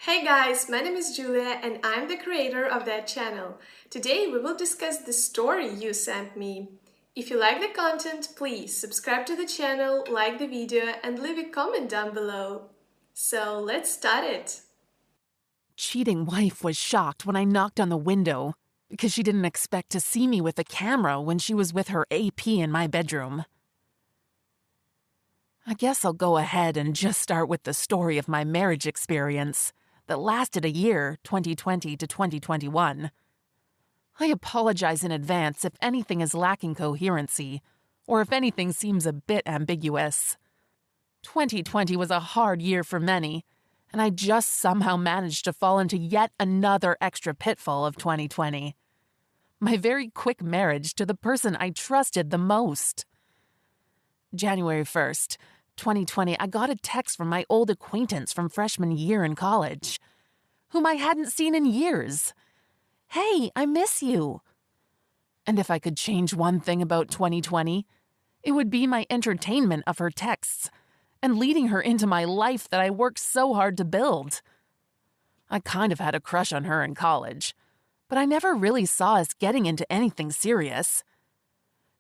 Hey guys, my name is Julia and I'm the creator of that channel. Today we will discuss the story you sent me. If you like the content, please subscribe to the channel, like the video and leave a comment down below. So let's start it. Cheating wife was shocked when I knocked on the window because she didn't expect to see me with a camera when she was with her AP in my bedroom. I guess I'll go ahead and just start with the story of my marriage experience that lasted a year, 2020 to 2021. I apologize in advance if anything is lacking coherency or if anything seems a bit ambiguous. 2020 was a hard year for many, and I just somehow managed to fall into yet another extra pitfall of 2020. My very quick marriage to the person I trusted the most. January 1st, 2020, I got a text from my old acquaintance from freshman year in college, whom I hadn't seen in years. "Hey, I miss you." And if I could change one thing about 2020, it would be my entertainment of her texts and leading her into my life that I worked so hard to build. I kind of had a crush on her in college, but I never really saw us getting into anything serious.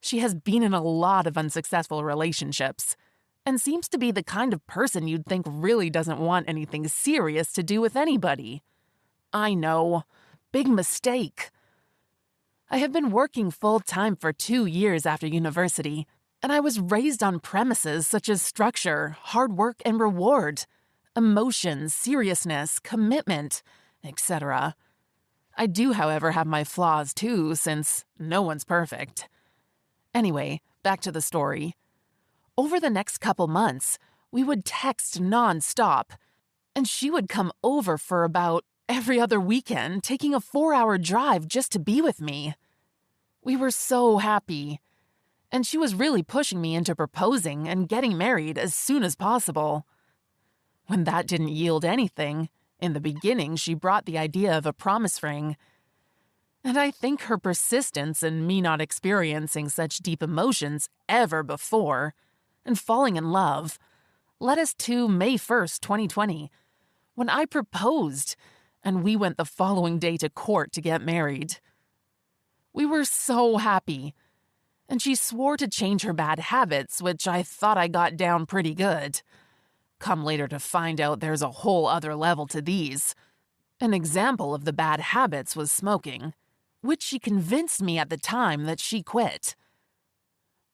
She has been in a lot of unsuccessful relationships and seems to be the kind of person you'd think really doesn't want anything serious to do with anybody. I know. Big mistake. I have been working full-time for 2 years after university, and I was raised on premises such as structure, hard work and reward, emotion, seriousness, commitment, etc. I do, however, have my flaws too, since no one's perfect. Anyway, back to the story. Over the next couple months, we would text non-stop, and she would come over for about every other weekend, taking a 4-hour drive just to be with me. We were so happy, and she was really pushing me into proposing and getting married as soon as possible. When that didn't yield anything, in the beginning she brought the idea of a promise ring. And I think her persistence and me not experiencing such deep emotions ever before and falling in love led us to May 1st, 2020, when I proposed, and we went the following day to court to get married. We were so happy, and she swore to change her bad habits, which I thought I got down pretty good. Come later to find out there's a whole other level to these. An example of the bad habits was smoking, which she convinced me at the time that she quit.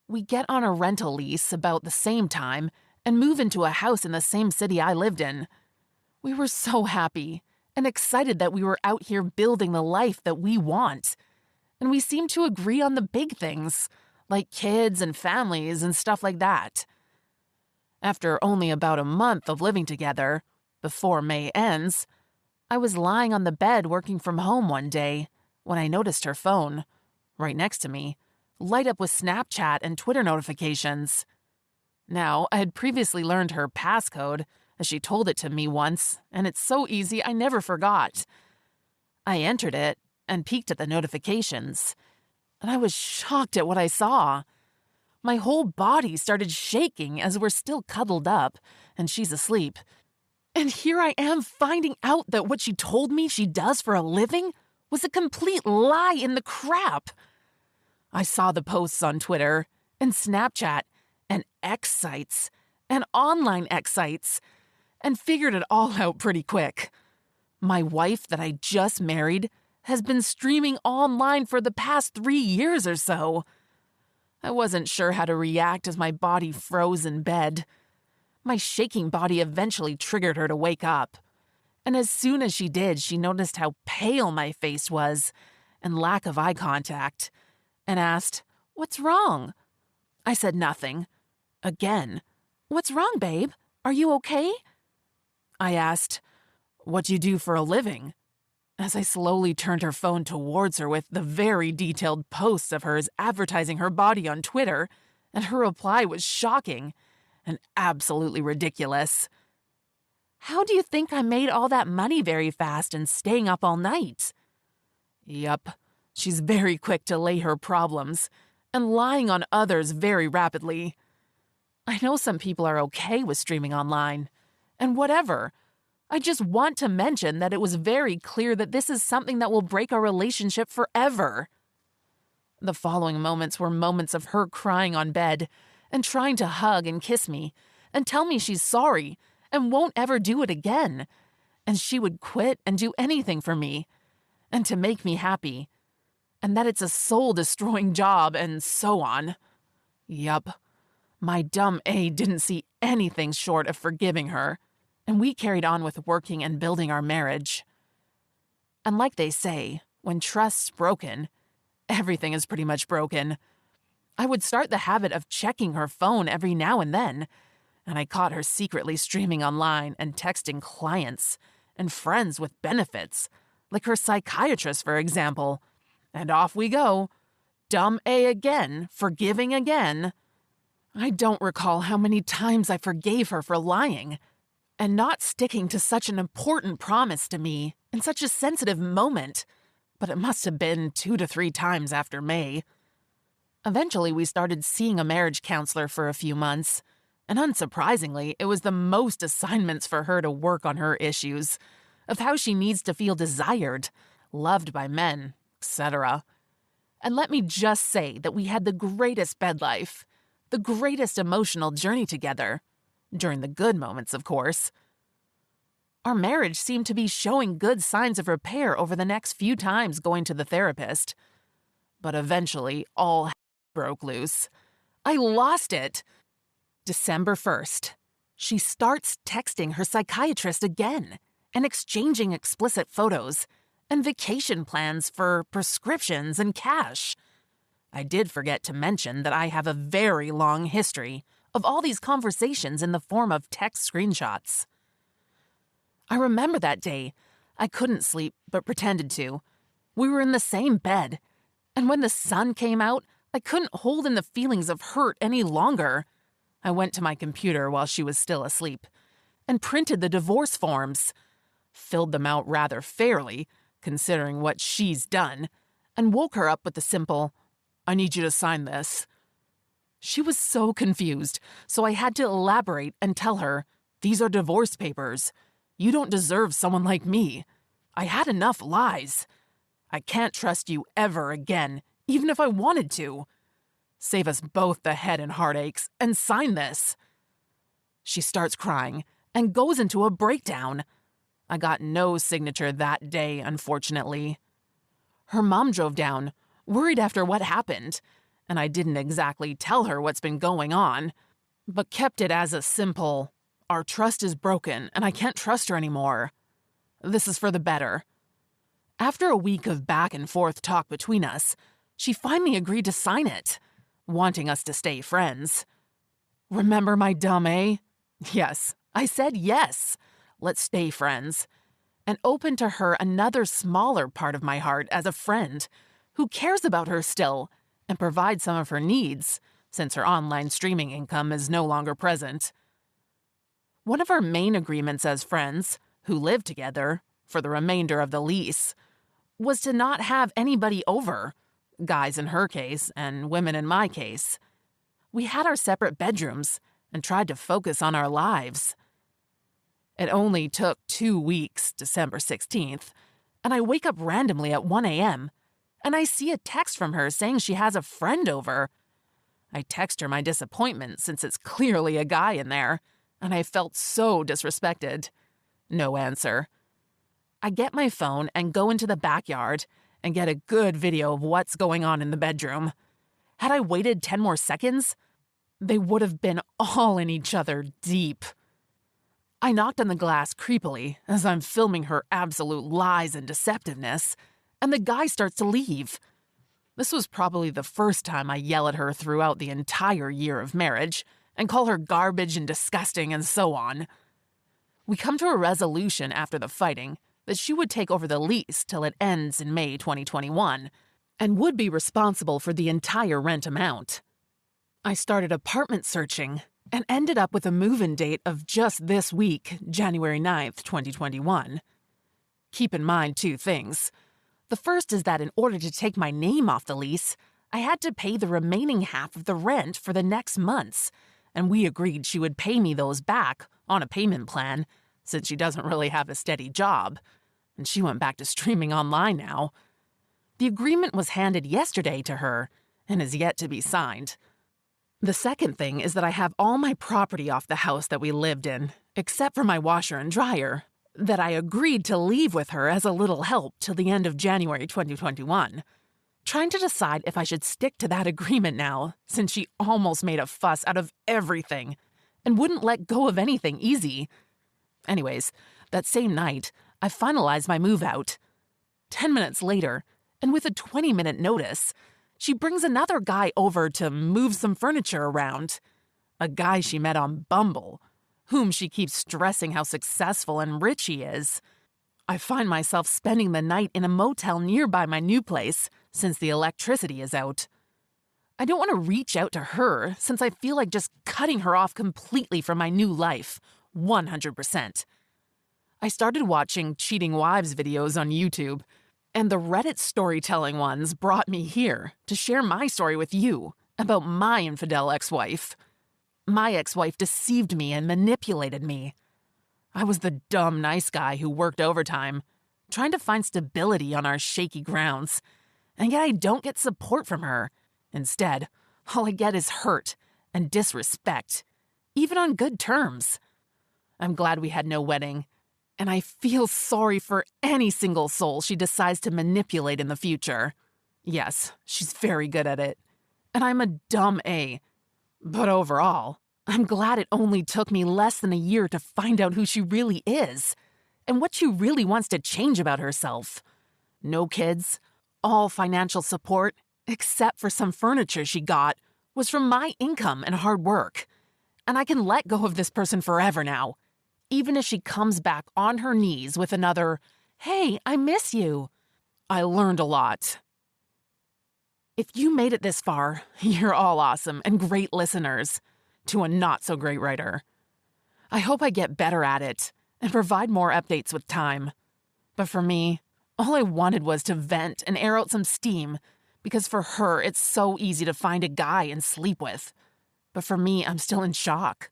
We get on a rental lease about the same time and move into a house in the same city I lived in. We were so happy and excited that we were out here building the life that we want. And we seemed to agree on the big things, like kids and families and stuff like that. After only about a month of living together, before May ends, I was lying on the bed working from home one day when I noticed her phone, right next to me, light up with Snapchat and Twitter notifications. Now, I had previously learned her passcode, as she told it to me once, and it's so easy I never forgot. I entered it and peeked at the notifications, and I was shocked at what I saw. My whole body started shaking as we're still cuddled up, and she's asleep. And here I am finding out that what she told me she does for a living was a complete lie in the crap. I saw the posts on Twitter and Snapchat and X sites and online X sites and figured it all out pretty quick. My wife that I just married has been streaming online for the past 3 years or so. I wasn't sure how to react as my body froze in bed. My shaking body eventually triggered her to wake up. And as soon as she did, she noticed how pale my face was and lack of eye contact, and asked, "What's wrong?" I said nothing. Again, "What's wrong, babe? Are you okay?" I asked, "What do you do for a living?" as I slowly turned her phone towards her with the very detailed posts of hers advertising her body on Twitter, and her reply was shocking and absolutely ridiculous. "How do you think I made all that money very fast and staying up all night?" Yup, she's very quick to lay her problems and lying on others very rapidly. I know some people are okay with streaming online, and whatever. I just want to mention that it was very clear that this is something that will break our relationship forever. The following moments were moments of her crying on bed and trying to hug and kiss me and tell me she's sorry and won't ever do it again, and she would quit and do anything for me and to make me happy, and that it's a soul-destroying job and so on. Yup, my dumb A didn't see anything short of forgiving her, and we carried on with working and building our marriage. And like they say, when trust's broken, everything is pretty much broken. I would start the habit of checking her phone every now and then, and I caught her secretly streaming online and texting clients and friends with benefits, like her psychiatrist, for example. And off we go. Dumb A again, forgiving again. I don't recall how many times I forgave her for lying and not sticking to such an important promise to me in such a sensitive moment, but it must have been 2 to 3 times after May. Eventually, we started seeing a marriage counselor for a few months, and unsurprisingly, it was the most assignments for her to work on her issues, of how she needs to feel desired, loved by men, etc. And let me just say that we had the greatest bed life, the greatest emotional journey together, during the good moments, of course. Our marriage seemed to be showing good signs of repair over the next few times going to the therapist. But eventually, all broke loose. I lost it. December 1st. She starts texting her psychiatrist again and exchanging explicit photos and vacation plans for prescriptions and cash. I did forget to mention that I have a very long history of all these conversations in the form of text screenshots. I remember that day. I couldn't sleep, but pretended to. We were in the same bed, and when the sun came out, I couldn't hold in the feelings of hurt any longer. I went to my computer while she was still asleep and printed the divorce forms, filled them out rather fairly, considering what she's done, and woke her up with the simple, "I need you to sign this." She was so confused, so I had to elaborate and tell her, "These are divorce papers. You don't deserve someone like me. I had enough lies. I can't trust you ever again, even if I wanted to. Save us both the head and heartaches, and sign this." She starts crying and goes into a breakdown. I got no signature that day, unfortunately. Her mom drove down, worried after what happened, and I didn't exactly tell her what's been going on, but kept it as a simple, "Our trust is broken, and I can't trust her anymore. This is for the better." After a week of back and forth talk between us, she finally agreed to sign it, wanting us to stay friends. Remember my dumb A? Yes, I said yes. Let's stay friends. And open to her another smaller part of my heart as a friend who cares about her still and provides some of her needs, since her online streaming income is no longer present. One of our main agreements as friends, who live together for the remainder of the lease, was to not have anybody over, guys in her case and women in my case. We had our separate bedrooms and tried to focus on our lives. It only took 2 weeks, December 16th, and I wake up randomly at 1 a.m., and I see a text from her saying she has a friend over. I text her my disappointment since it's clearly a guy in there, and I felt so disrespected. No answer. I get my phone and go into the backyard and get a good video of what's going on in the bedroom. Had I waited 10 more seconds, they would have been all in each other deep. I knocked on the glass creepily as I'm filming her absolute lies and deceptiveness, and the guy starts to leave. This was probably the first time I yell at her throughout the entire year of marriage and call her garbage and disgusting and so on. We come to a resolution after the fighting that she would take over the lease till it ends in May 2021 and would be responsible for the entire rent amount. I started apartment searching and ended up with a move-in date of just this week, January 9th, 2021. Keep in mind 2 things. The first is that in order to take my name off the lease, I had to pay the remaining half of the rent for the next months, and we agreed she would pay me those back on a payment plan since she doesn't really have a steady job, and she went back to streaming online now. The agreement was handed yesterday to her and is yet to be signed. The second thing is that I have all my property off the house that we lived in, except for my washer and dryer, that I agreed to leave with her as a little help till the end of January 2021. Trying to decide if I should stick to that agreement now, since she almost made a fuss out of everything and wouldn't let go of anything easy. Anyways, that same night, I finalized my move out. 10 minutes later, and with a 20-minute notice, she brings another guy over to move some furniture around. A guy she met on Bumble, whom she keeps stressing how successful and rich he is. I find myself spending the night in a motel nearby my new place since the electricity is out. I don't want to reach out to her since I feel like just cutting her off completely from my new life, 100%. I started watching cheating wives videos on YouTube, and the Reddit storytelling ones brought me here to share my story with you about my infidel ex-wife. My ex-wife deceived me and manipulated me. I was the dumb nice guy who worked overtime, trying to find stability on our shaky grounds, and yet I don't get support from her. Instead, all I get is hurt and disrespect, even on good terms. I'm glad we had no wedding, and I feel sorry for any single soul she decides to manipulate in the future. Yes, she's very good at it, and I'm a dumb A. But overall, I'm glad it only took me less than a year to find out who she really is and what she really wants to change about herself. No kids, all financial support, except for some furniture she got, was from my income and hard work. And I can let go of this person forever now, even if she comes back on her knees with another, "Hey, I miss you." I learned a lot. If you made it this far, you're all awesome and great listeners to a not-so-great writer. I hope I get better at it and provide more updates with time. But for me, all I wanted was to vent and air out some steam, because for her, it's so easy to find a guy and sleep with. But for me, I'm still in shock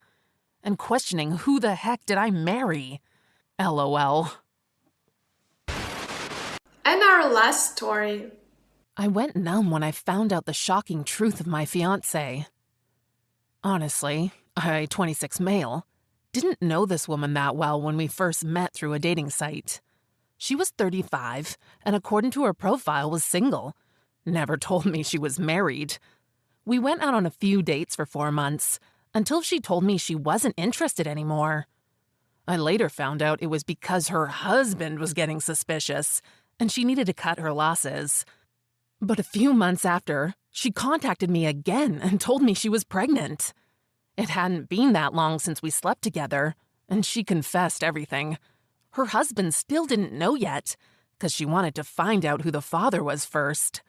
and questioning who the heck did I marry? LOL. And our last story. I went numb when I found out the shocking truth of my fiancé. Honestly, I, 26 male, didn't know this woman that well when we first met through a dating site. She was 35, and according to her profile was single. Never told me she was married. We went out on a few dates for 4 months, until she told me she wasn't interested anymore. I later found out it was because her husband was getting suspicious, and she needed to cut her losses. But a few months after, she contacted me again and told me she was pregnant. It hadn't been that long since we slept together, and she confessed everything. Her husband still didn't know yet, because she wanted to find out who the father was first.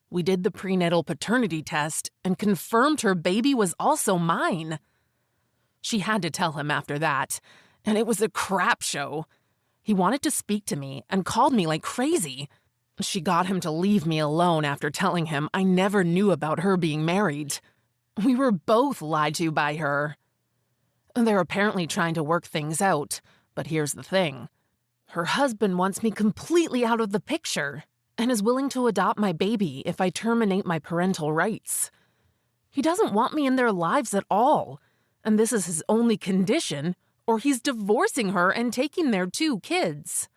We did the prenatal paternity test and confirmed her baby was also mine. She had to tell him after that, and it was a crap show. He wanted to speak to me and called me like crazy. She got him to leave me alone after telling him I never knew about her being married. We were both lied to by her. They're apparently trying to work things out, but here's the thing. Her husband wants me completely out of the picture and is willing to adopt my baby if I terminate my parental rights. He doesn't want me in their lives at all, and this is his only condition, or he's divorcing her and taking their 2 kids.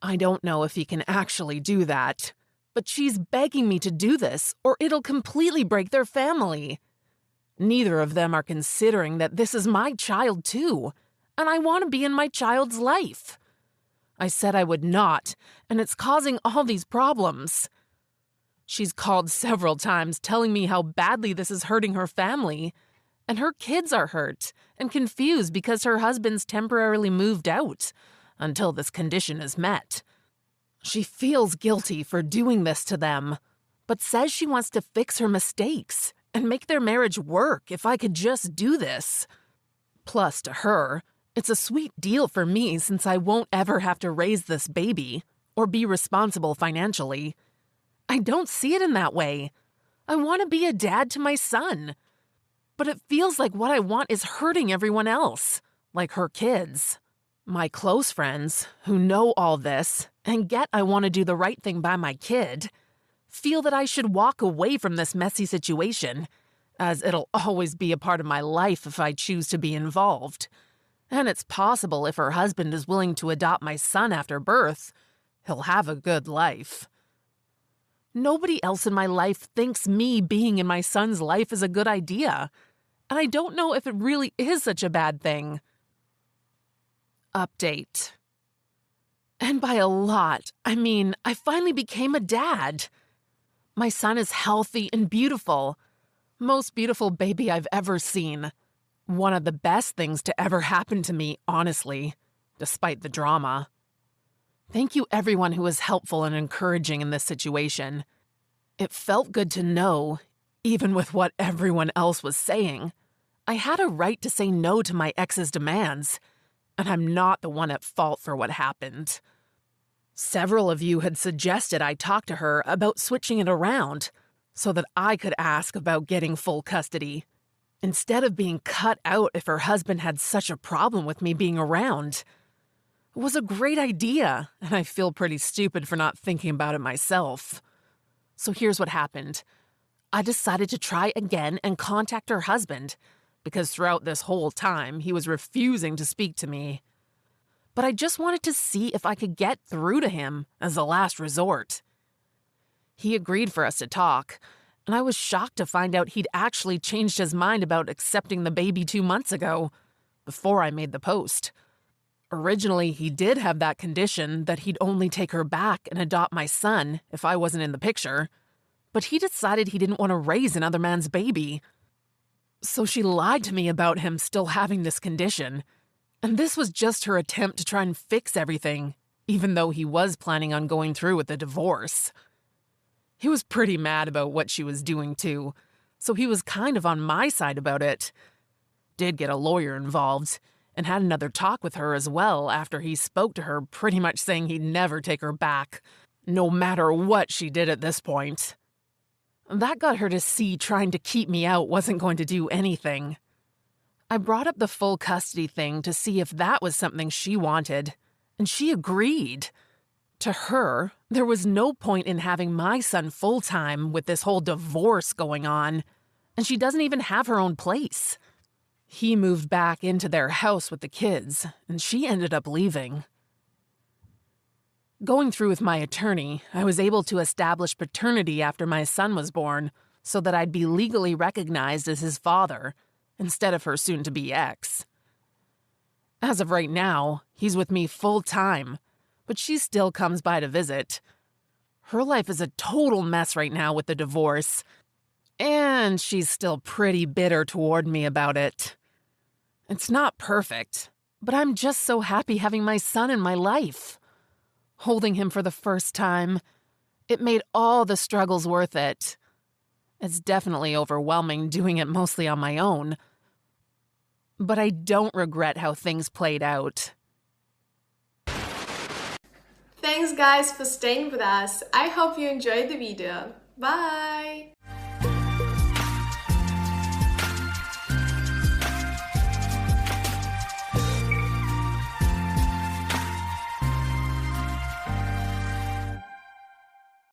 I don't know if he can actually do that, but she's begging me to do this, or it'll completely break their family. Neither of them are considering that this is my child too, and I want to be in my child's life. I said I would not, and it's causing all these problems. She's called several times telling me how badly this is hurting her family, and her kids are hurt and confused because her husband's temporarily moved out until this condition is met. She feels guilty for doing this to them, but says she wants to fix her mistakes and make their marriage work if I could just do this. Plus, to her, it's a sweet deal for me since I won't ever have to raise this baby or be responsible financially. I don't see it in that way. I want to be a dad to my son. But it feels like what I want is hurting everyone else, like her kids. My close friends, who know all this and get I want to do the right thing by my kid, feel that I should walk away from this messy situation, as it'll always be a part of my life if I choose to be involved. And it's possible if her husband is willing to adopt my son after birth, he'll have a good life. Nobody else in my life thinks me being in my son's life is a good idea, and I don't know if it really is such a bad thing. Update. And by a lot, I mean I finally became a dad. My son is healthy and beautiful. Most beautiful baby I've ever seen. One of the best things to ever happen to me, honestly, despite the drama. Thank you everyone who was helpful and encouraging in this situation. It felt good to know, even with what everyone else was saying, I had a right to say no to my ex's demands, and I'm not the one at fault for what happened. Several of you had suggested I talk to her about switching it around so that I could ask about getting full custody, instead of being cut out if her husband had such a problem with me being around. It was a great idea, and I feel pretty stupid for not thinking about it myself. So here's what happened. I decided to try again and contact her husband, because throughout this whole time, he was refusing to speak to me. But I just wanted to see if I could get through to him as a last resort. He agreed for us to talk, and I was shocked to find out he'd actually changed his mind about accepting the baby 2 months ago, before I made the post. Originally, he did have that condition that he'd only take her back and adopt my son if I wasn't in the picture, but he decided he didn't want to raise another man's baby. So she lied to me about him still having this condition, and this was just her attempt to try and fix everything, even though he was planning on going through with the divorce. He was pretty mad about what she was doing too, so he was kind of on my side about it. Did get a lawyer involved, and had another talk with her as well after he spoke to her, pretty much saying he'd never take her back, no matter what she did at this point. That got her to see trying to keep me out wasn't going to do anything. I brought up the full custody thing to see if that was something she wanted, and she agreed. To her, there was no point in having my son full-time with this whole divorce going on, and she doesn't even have her own place. He moved back into their house with the kids, and she ended up leaving. Going through with my attorney, I was able to establish paternity after my son was born so that I'd be legally recognized as his father, instead of her soon-to-be ex. As of right now, he's with me full-time, but she still comes by to visit. Her life is a total mess right now with the divorce, and she's still pretty bitter toward me about it. It's not perfect, but I'm just so happy having my son in my life. Holding him for the first time, it made all the struggles worth it. It's definitely overwhelming doing it mostly on my own, but I don't regret how things played out. Thanks guys for staying with us. I hope you enjoyed the video. Bye!